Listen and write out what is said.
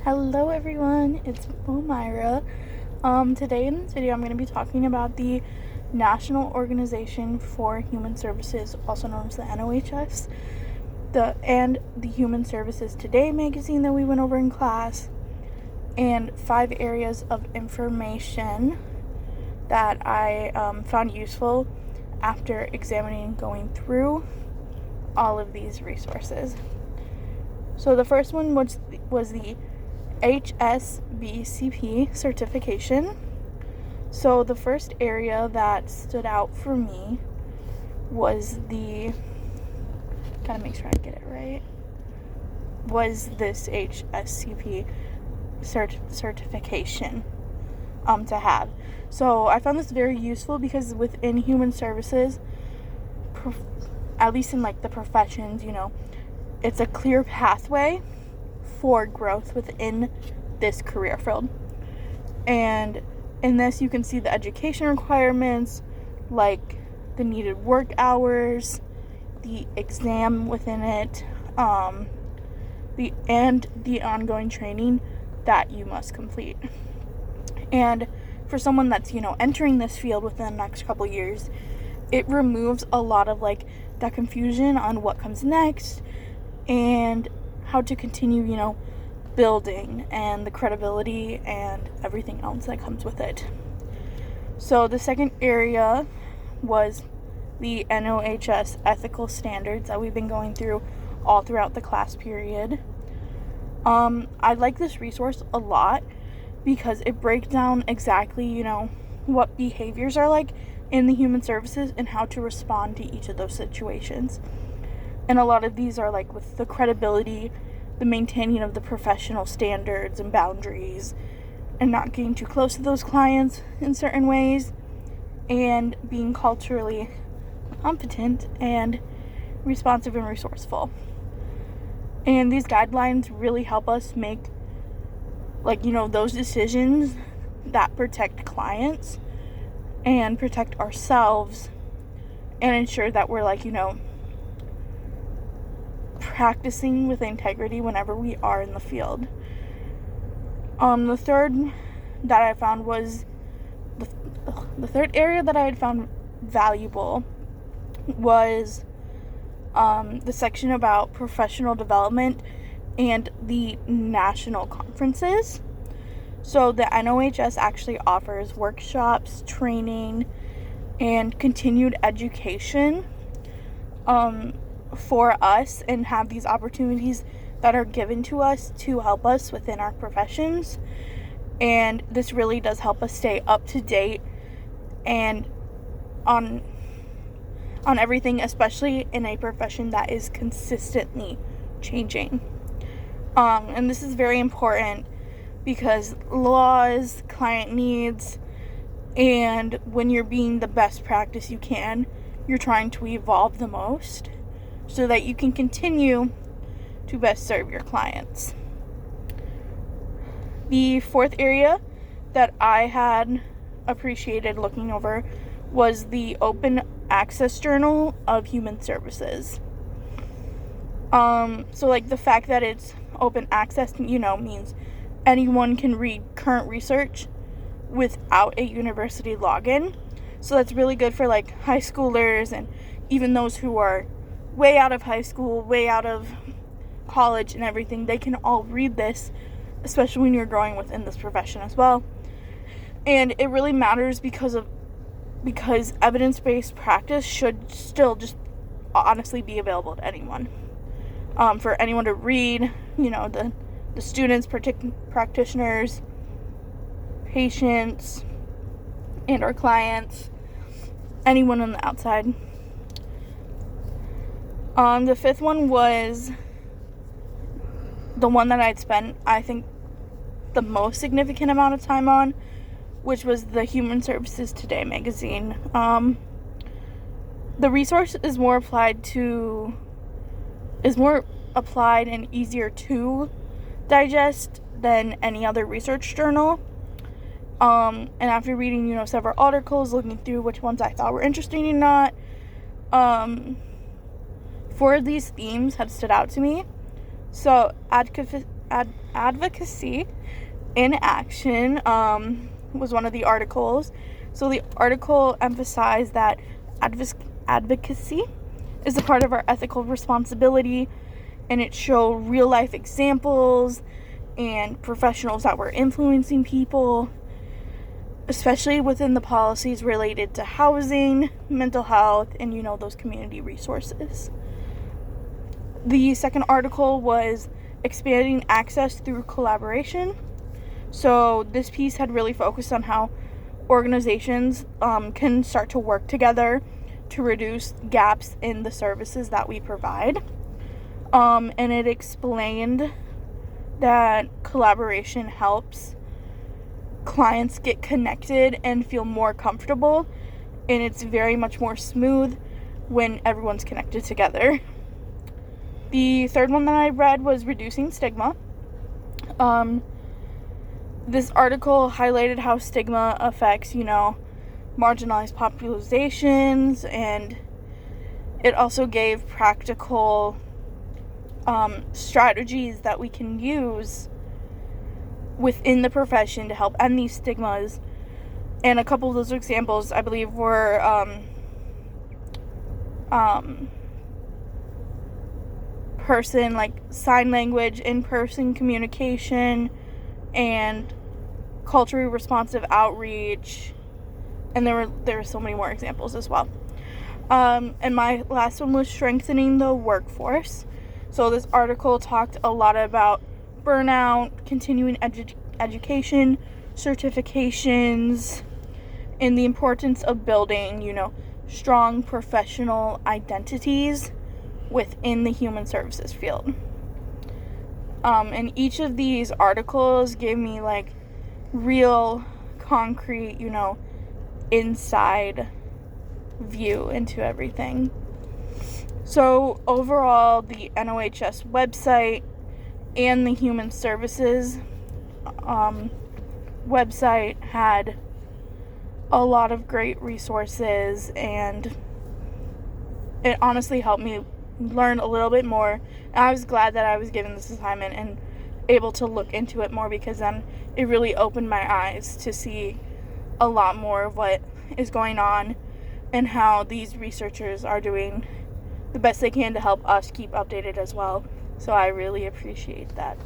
Hello everyone, it's Omyra. Today in this video I'm going to be talking about the National Organization for Human Services, also known as the NOHS, and the Human Services Today magazine that we went over in class, and 5 areas of information that I found useful after examining and going through all of these resources. So the first one was the HSBCP certification. So the first area that stood out for me was gotta make sure I get it right, was this HSCP certification to have. So I found this very useful because within human services, at least in like the professions, it's a clear pathway for growth within this career field. And in this you can see the education requirements, like the needed work hours, the exam within it, the ongoing training that you must complete. And for someone that's entering this field within the next couple years, it removes a lot of that confusion on what comes next and how to continue building, and the credibility and everything else that comes with it. So the second area was the NOHS ethical standards that we've been going through all throughout the class period. I like this resource a lot because it breaks down exactly what behaviors are like in the human services and how to respond to each of those situations. And a lot of these are with the credibility, the maintaining of the professional standards and boundaries, and not getting too close to those clients in certain ways, and being culturally competent and responsive and resourceful. And these guidelines really help us make those decisions that protect clients and protect ourselves, and ensure that we're practicing with integrity whenever we are in the field. The third area that I had found valuable was the section about professional development and the national conferences. So the NOHS actually offers workshops, training, and continued education for us, and have these opportunities that are given to us to help us within our professions. And this really does help us stay up to date and on everything, especially in a profession that is consistently changing. And this is very important because laws, client needs, and when you're being the best practice you can, you're trying to evolve the most so that you can continue to best serve your clients. The fourth area that I had appreciated looking over was the Open Access Journal of Human Services. So the fact that it's open access, means anyone can read current research without a university login. So that's really good for high schoolers, and even those who are way out of high school, way out of college and everything. They can all read this, especially when you're growing within this profession as well. And it really matters because evidence-based practice should still just honestly be available to anyone. For anyone to read, the students, practitioners, patients, and our clients, anyone on the outside. The fifth one was the one that I'd spent, I think, the most significant amount of time on, which was the Human Services Today magazine. The resource is more applied and easier to digest than any other research journal. And after reading, several articles, looking through which ones I thought were interesting or not, 4 of these themes had stood out to me. So Advocacy in Action was one of the articles. So the article emphasized that advocacy is a part of our ethical responsibility, and it showed real life examples and professionals that were influencing people, especially within the policies related to housing, mental health, and those community resources. The second article was expanding access through collaboration. So this piece had really focused on how organizations can start to work together to reduce gaps in the services that we provide. And it explained that collaboration helps clients get connected and feel more comfortable, and it's very much more smooth when everyone's connected together. The third one that I read was reducing stigma. This article highlighted how stigma affects, marginalized populations, and it also gave practical strategies that we can use within the profession to help end these stigmas. And a couple of those examples, I believe, were sign language, in-person communication, and culturally responsive outreach. And there were so many more examples as well. And my last one was strengthening the workforce. So this article talked a lot about burnout, continuing education, certifications, and the importance of building, strong professional identities within the human services field. And each of these articles gave me real concrete, inside view into everything. So overall, the NOHS website and the Human Services website had a lot of great resources, and it honestly helped me learn a little bit more. And I was glad that I was given this assignment and able to look into it more, because then it really opened my eyes to see a lot more of what is going on and how these researchers are doing the best they can to help us keep updated as well. So I really appreciate that.